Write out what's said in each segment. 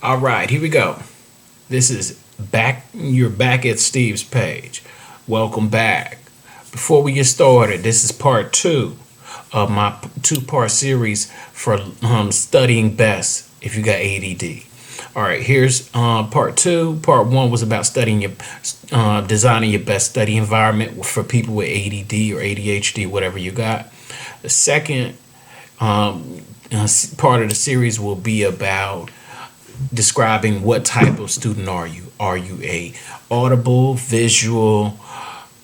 All right, here we go. This is back. You're back at Steve's page. Welcome back. Before we get started, this is part two of my two-part series for studying best if you got ADD. All right, here's part two. Part one was about studying your, designing your best study environment for people with ADD or ADHD, whatever you got. The second part of the series will be about describing what type of student are you. Are you a audible, visual,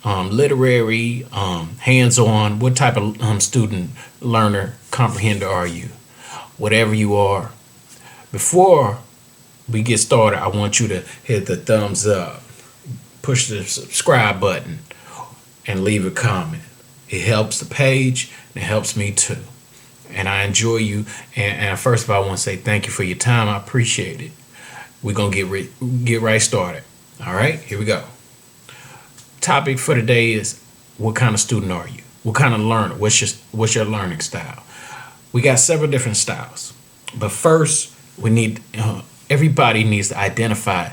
literary, hands-on? What type of student, learner, comprehender are you? Whatever you are. Before we get started, I want you to hit the thumbs up, push the subscribe button, and leave a comment. It helps the page and it helps me too. And I enjoy you. And first of all, I want to say thank you for your time. I appreciate it. We're going to get right started. All right, here we go. Topic for today is, what kind of student are you? What kind of learner? What's your learning style? We got several different styles. But first, we need everybody needs to identify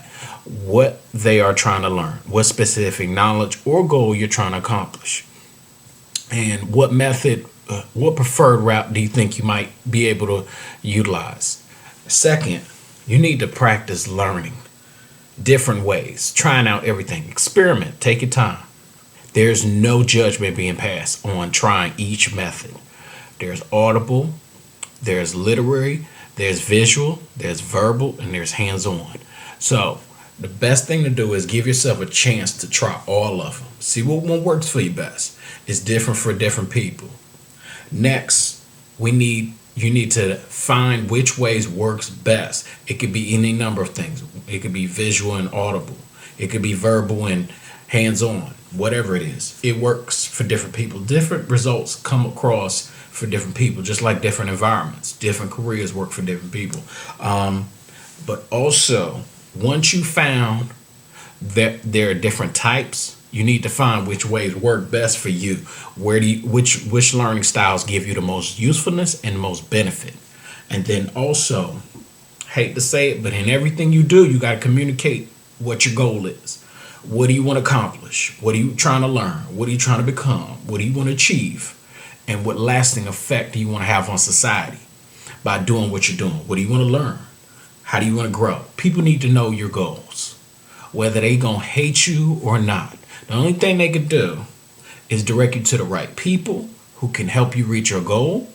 what they are trying to learn, what specific knowledge or goal you're trying to accomplish, and what method, what preferred route do you think you might be able to utilize. Second, you need to practice learning different ways, trying out everything. Experiment, take your time. There's no judgment being passed on trying each method. There's audible, there's literary, there's visual, there's verbal, and there's hands-on. So the best thing to do is give yourself a chance to try all of them. See what one works for you best. It's different for different people. Next, you need to find which ways works best. It could be any number of things. It could be visual and audible. It could be verbal and hands-on. Whatever it is, it works for different people. Different results come across for different people, just like different environments. Different careers work for different people. But also, once you found that there are different types, you need to find which ways work best for you. Which learning styles give you the most usefulness and the most benefit. And then also, hate to say it, but in everything you do, you got to communicate what your goal is. What do you want to accomplish? What are you trying to learn? What are you trying to become? What do you want to achieve? And what lasting effect do you want to have on society by doing what you're doing? What do you want to learn? How do you want to grow? People need to know your goals, whether they gonna hate you or not. The only thing they could do is direct you to the right people who can help you reach your goal.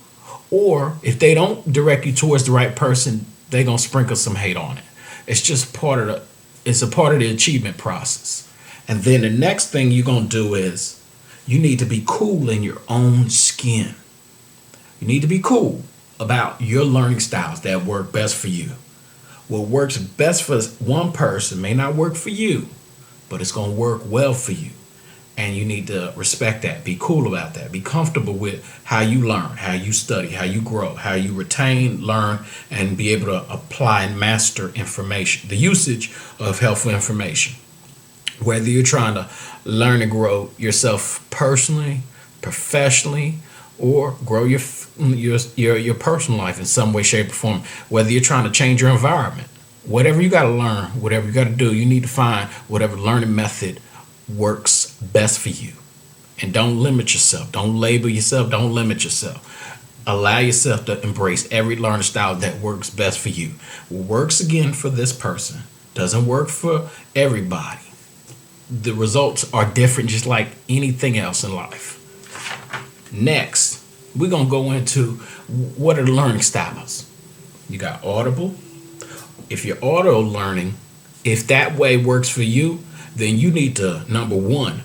Or if they don't direct you towards the right person, they're gonna sprinkle some hate on it. It's just it's a part of the achievement process. And then the next thing you're gonna do is you need to be cool in your own skin. You need to be cool about your learning styles that work best for you. What works best for one person may not work for you, but it's going to work well for you. And you need to respect that. Be cool about that. Be comfortable with how you learn, how you study, how you grow, how you retain, learn, and be able to apply and master information, the usage of helpful information. Whether you're trying to learn and grow yourself personally, professionally, or grow your personal life in some way, shape, or form. Whether you're trying to change your environment, whatever you got to learn, whatever you got to do, you need to find whatever learning method works best for you. And don't limit yourself. Don't label yourself. Don't limit yourself. Allow yourself to embrace every learning style that works best for you. What works again for this person doesn't work for everybody. The results are different, just like anything else in life. Next, we're going to go into what are the learning styles. You got audible. If you're auto learning, if that way works for you, then you need to, number one,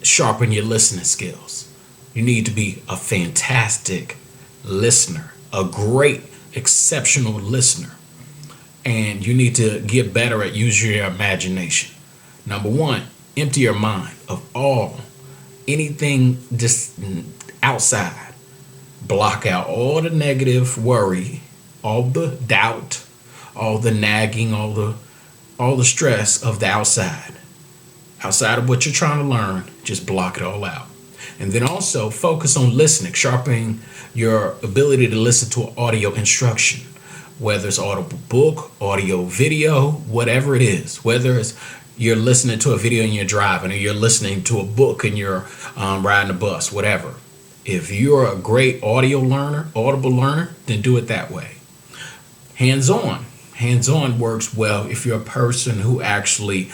sharpen your listening skills. You need to be a fantastic listener, a great, exceptional listener. And you need to get better at using your imagination. Number one, empty your mind of anything just outside. Block out all the negative worry, all the doubt, all the nagging, all the stress of the outside. Outside of what you're trying to learn, just block it all out. And then also focus on listening, sharpening your ability to listen to audio instruction. whether it's audible book, audio video, whatever it is, whether it's you're listening to a video and you're driving, or you're listening to a book and you're riding a bus, whatever. If you're a great audible learner, then do it that way. Hands-on. Hands-on works well if you're a person who actually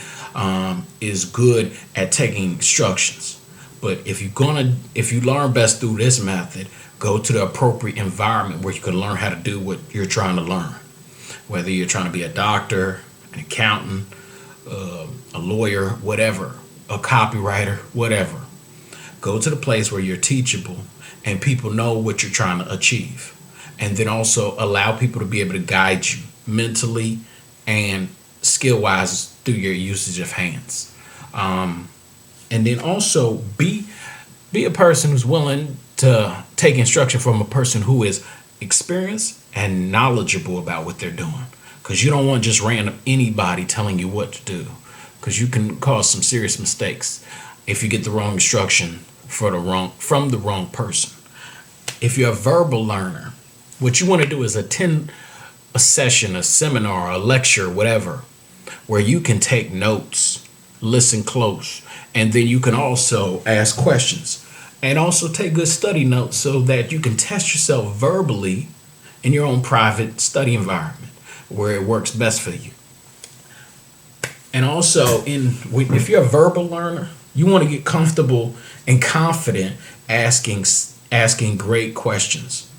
is good at taking instructions. But if you learn best through this method, go to the appropriate environment where you can learn how to do what you're trying to learn. Whether you're trying to be a doctor, an accountant, a lawyer, whatever, a copywriter, whatever. Go to the place where you're teachable and people know what you're trying to achieve. And then also allow people to be able to guide you mentally and skill-wise through your usage of hands. And then also be a person who's willing to take instruction from a person who is experienced and knowledgeable about what they're doing. Because you don't want just random anybody telling you what to do. Because you can cause some serious mistakes if you get the wrong instruction from the wrong person. If you're a verbal learner, what you want to do is attend a session, a seminar, a lecture, whatever, where you can take notes, listen close, and then you can also ask questions and also take good study notes so that you can test yourself verbally in your own private study environment where it works best for you. And also, if you're a verbal learner, you want to get comfortable and confident asking great questions.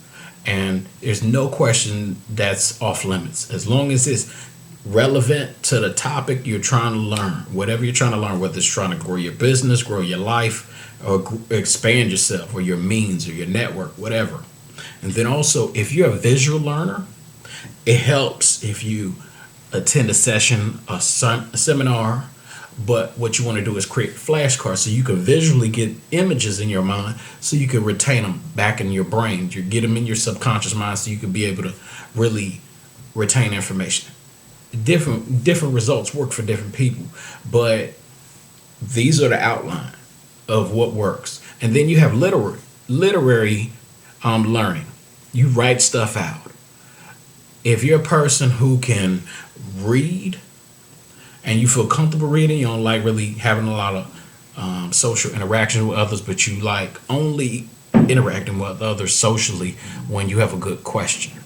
And there's no question that's off limits. As long as it's relevant to the topic you're trying to learn, whatever you're trying to learn, whether it's trying to grow your business, grow your life, or expand yourself, or your means, or your network, whatever. And then also, if you're a visual learner, it helps if you attend a session, a seminar, but what you want to do is create flashcards so you can visually get images in your mind so you can retain them back in your brain. You get them in your subconscious mind so you can be able to really retain information. Different results work for different people, but these are the outline of what works. And then you have literary learning. You write stuff out. If you're a person who can read and you feel comfortable reading, you don't like really having a lot of social interaction with others, but you like only interacting with others socially when you have a good question.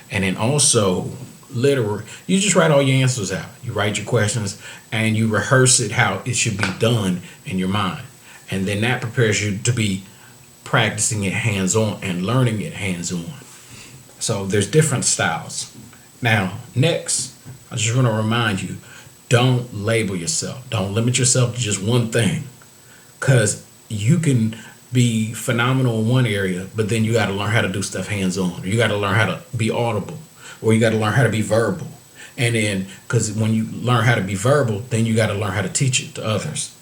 And then also literary, you just write all your answers out. You write your questions and you rehearse it how it should be done in your mind. And then that prepares you to be practicing it hands-on and learning it hands-on. So there's different styles. Now, next, I just want to remind you, don't label yourself. Don't limit yourself to just one thing. Because you can be phenomenal in one area, but then you got to learn how to do stuff hands-on. Or you got to learn how to be audible. Or you got to learn how to be verbal. And then, because when you learn how to be verbal, then you got to learn how to teach it to others.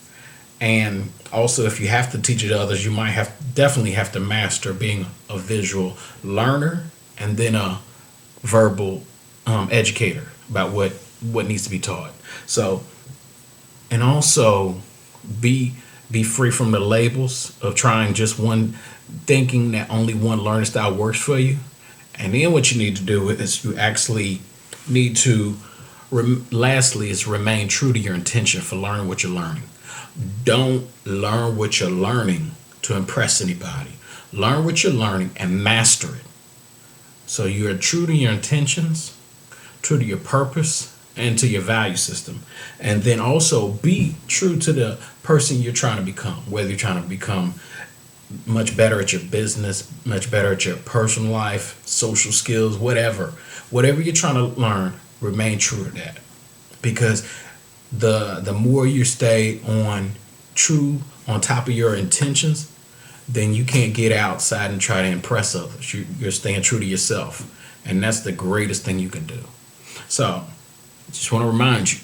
And also, if you have to teach it to others, you might definitely have to master being a visual learner and then a verbal educator about what needs to be taught. So, and also be free from the labels of trying just one, thinking that only one learning style works for you. And then what you need to do is you actually need to, lastly, is remain true to your intention for learning what you're learning. Don't learn what you're learning to impress anybody. Learn what you're learning and master it. So you're true to your intentions, true to your purpose, and to your value system. And then also be true to the person you're trying to become, whether you're trying to become much better at your business, much better at your personal life, social skills, whatever you're trying to learn, remain true to that. Because the more you stay on top of your intentions, then you can't get outside and try to impress others. You're staying true to yourself. And that's the greatest thing you can do. So, just want to remind you,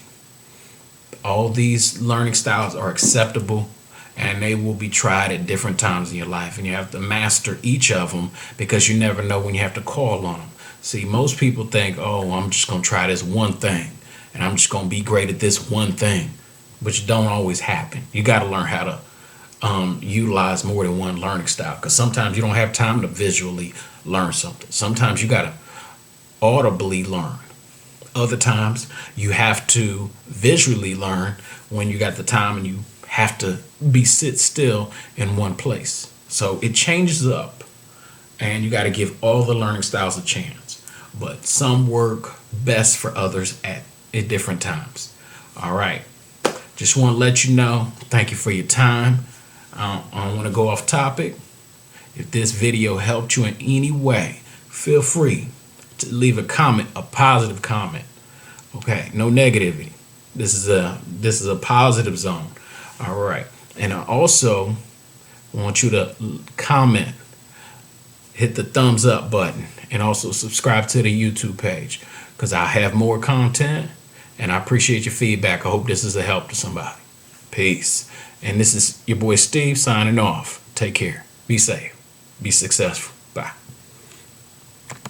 all these learning styles are acceptable and they will be tried at different times in your life. And you have to master each of them because you never know when you have to call on them. See, most people think, oh, I'm just going to try this one thing and I'm just going to be great at this one thing. Which don't always happen. You got to learn how to utilize more than one learning style, because sometimes you don't have time to visually learn something. Sometimes you got to audibly learn. Other times you have to visually learn when you got the time and you have to sit still in one place. So it changes up, and you got to give all the learning styles a chance. But some work best for others at different times. All right. Just want to let you know, thank you for your time. I don't want to go off topic. If this video helped you in any way, feel free to leave a comment, a positive comment. Okay, no negativity. This is a positive zone. All right. And I also want you to comment, hit the thumbs up button, and also subscribe to the YouTube page, because I have more content and I appreciate your feedback. I hope this is a help to somebody. Peace. And this is your boy Steve signing off. Take care. Be safe. Be successful.